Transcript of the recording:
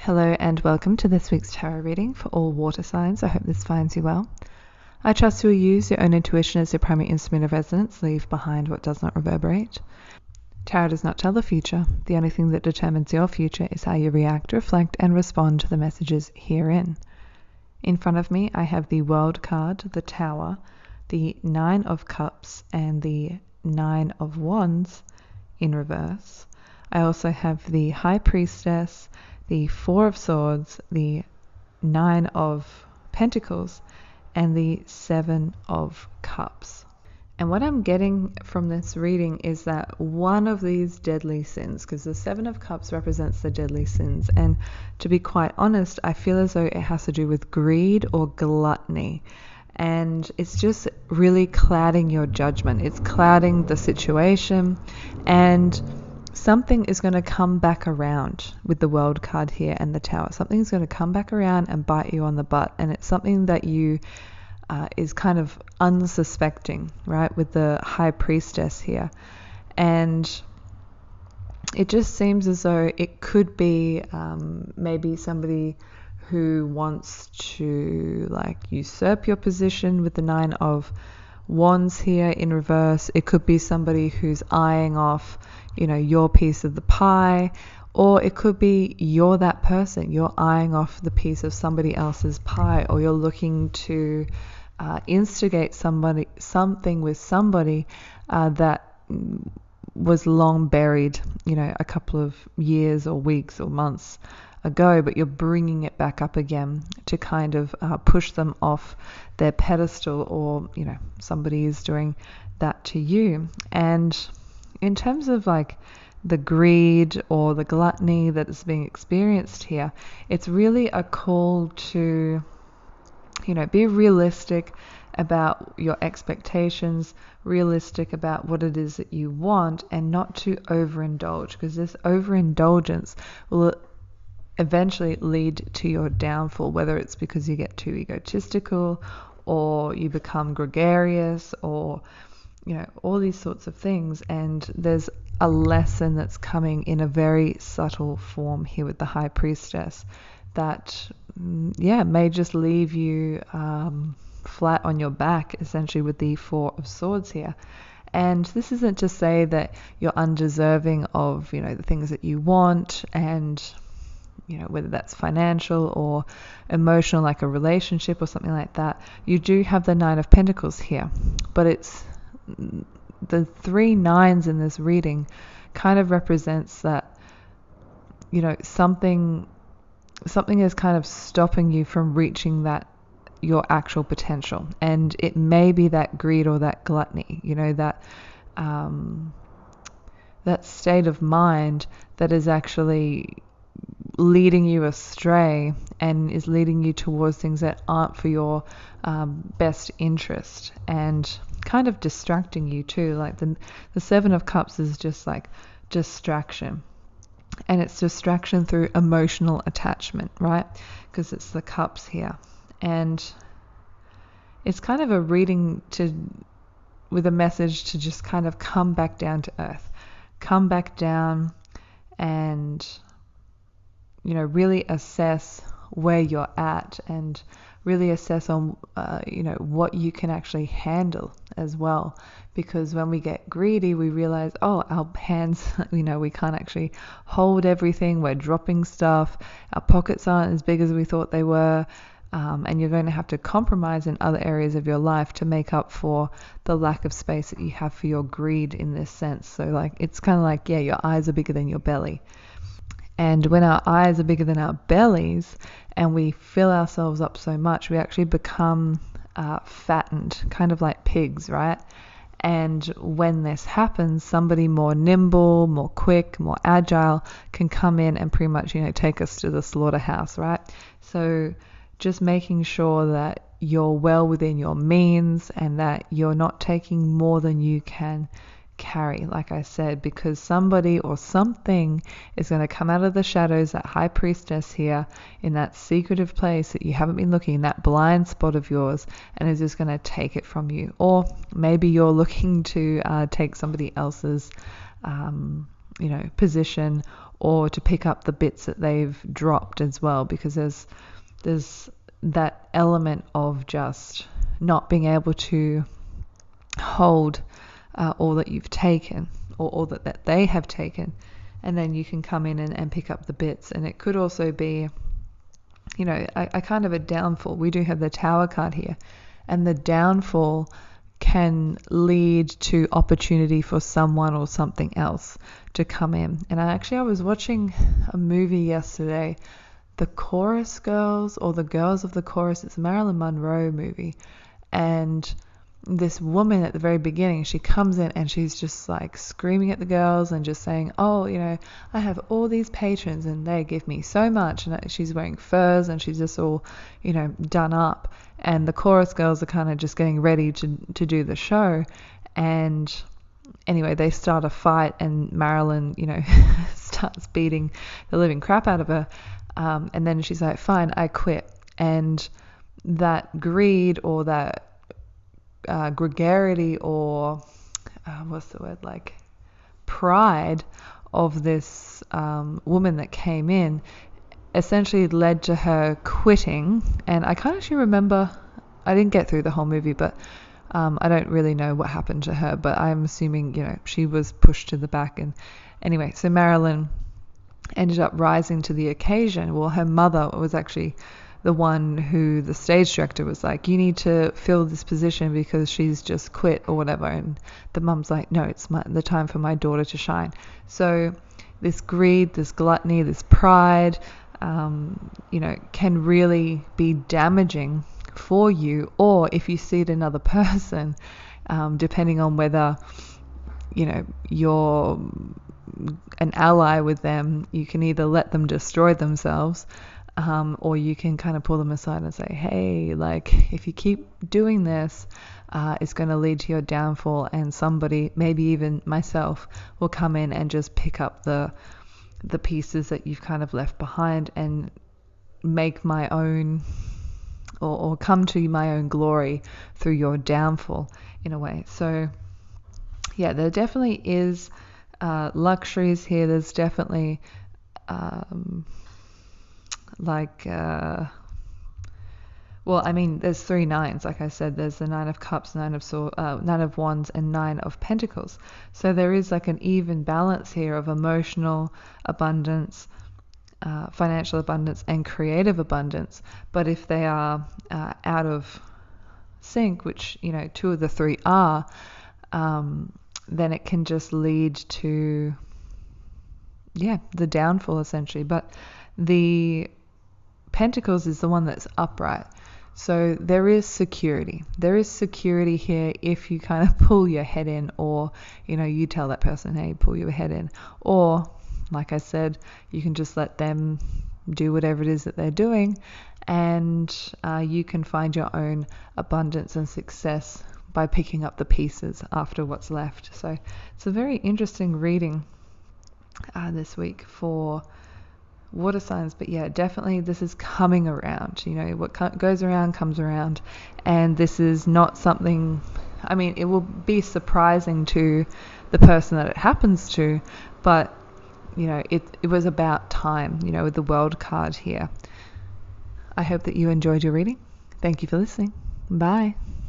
Hello and welcome to this week's tarot reading for all water signs. I hope this finds you well. I trust you will use your own intuition as your primary instrument of resonance, leave behind what does not reverberate. Tarot does not tell the future. The only thing that determines your future is how you react, reflect, and respond to the messages herein. In front of me, I have the World card, the Tower, the Nine of Cups, and the Nine of Wands in reverse. I also have the High Priestess, the Four of Swords, the Nine of Pentacles, and the Seven of Cups. And what I'm getting from this reading is that one of these deadly sins, because the Seven of Cups represents the deadly sins, and to be quite honest, I feel as though it has to do with greed or gluttony. And it's just really clouding your judgment. It's clouding the situation, and something is going to come back around with the World card here and the Tower. Something's going to come back around and bite you on the butt, and it's something that you is kind of unsuspecting, right, with the High Priestess here. And it just seems as though it could be maybe somebody who wants to like usurp your position with the Nine of Wands here in reverse. It could be somebody who's eyeing off, your piece of the pie, or it could be you're that person. You're eyeing off the piece of somebody else's pie, or you're looking to instigate something with somebody that was long buried, a couple of years or weeks or months ago, but you're bringing it back up again to kind of push them off their pedestal, or somebody is doing that to you. And in terms of like the greed or the gluttony that is being experienced here, it's really a call to be realistic about your expectations, realistic about what it is that you want, and not to overindulge, because this overindulgence will eventually lead to your downfall, whether it's because you get too egotistical or you become gregarious, or all these sorts of things. And there's a lesson that's coming in a very subtle form here with the High Priestess that may just leave you flat on your back, essentially, with the Four of Swords here. And this isn't to say that you're undeserving of the things that you want, and whether that's financial or emotional, like a relationship or something like that. You do have the Nine of Pentacles here, but it's the three nines in this reading kind of represents that something is kind of stopping you from reaching your actual potential. And it may be that greed or that gluttony, that state of mind that is actually leading you astray and is leading you towards things that aren't for your best interest, and kind of distracting you too. Like the Seven of Cups is just like distraction, and it's distraction through emotional attachment, right? Because it's the cups here, and it's kind of a reading with a message to just kind of come back down to earth, come back down, and really assess where you're at, and really assess on what you can actually handle as well. Because when we get greedy, we realize, our hands, we can't actually hold everything. We're dropping stuff. Our pockets aren't as big as we thought they were. And you're going to have to compromise in other areas of your life to make up for the lack of space that you have for your greed in this sense. So it's kind of like, your eyes are bigger than your belly. And when our eyes are bigger than our bellies and we fill ourselves up so much, we actually become fattened, kind of like pigs, right? And when this happens, somebody more nimble, more quick, more agile can come in and pretty much, take us to the slaughterhouse, right? So just making sure that you're well within your means and that you're not taking more than you can carry, like I said, because somebody or something is going to come out of the shadows, that High Priestess here, in that secretive place that you haven't been looking, that blind spot of yours, and is just going to take it from you. Or maybe you're looking to take somebody else's position or to pick up the bits that they've dropped as well, because there's that element of just not being able to hold all that you've taken, or all that they have taken, and then you can come in and pick up the bits. And it could also be, a kind of a downfall. We do have the Tower card here, and the downfall can lead to opportunity for someone or something else to come in. And I was watching a movie yesterday, The Chorus Girls, or The Girls of the Chorus. It's a Marilyn Monroe movie, and this woman at the very beginning, she comes in and she's just like screaming at the girls and just saying, oh, I have all these patrons and they give me so much. And she's wearing furs and she's just all, done up. And the chorus girls are kind of just getting ready to do the show. And anyway, they start a fight, and Marilyn, starts beating the living crap out of her. And then she's like, fine, I quit. And that greed, or that gregarity, or pride of this woman that came in, essentially led to her quitting. And I can't actually remember, I didn't get through the whole movie, but I don't really know what happened to her, but I'm assuming she was pushed to the back. And anyway, so Marilyn ended up rising to the occasion. Well, her mother was actually the one who the stage director was like, you need to fill this position because she's just quit or whatever. And the mum's like, no, it's the time for my daughter to shine. So this greed, this gluttony, this pride, can really be damaging for you. Or if you see it in another person, depending on whether, you're an ally with them, you can either let them destroy themselves, or you can kind of pull them aside and say, hey, if you keep doing this, it's going to lead to your downfall, and somebody, maybe even myself, will come in and just pick up the pieces that you've kind of left behind and make my own, or come to my own glory through your downfall, in a way. So yeah, there definitely is luxuries here. There's definitely there's 3 nines. Like I said, there's the 9 of Cups, 9 of Wands, and 9 of Pentacles. So there is an even balance here of emotional abundance, financial abundance, and creative abundance. But if they are out of sync, which 2 of the 3 are, then it can just lead to the downfall, essentially. But the Pentacles is the one that's upright. So there is security. There is security here if you kind of pull your head in, or, you tell that person, hey, pull your head in. Or, like I said, you can just let them do whatever it is that they're doing, and you can find your own abundance and success by picking up the pieces after what's left. So it's a very interesting reading this week for water signs. But yeah, definitely this is coming around. What goes around comes around, and this is not something, it will be surprising to the person that it happens to, but it was about time, with the World card here. I hope that you enjoyed your reading. Thank you for listening. Bye.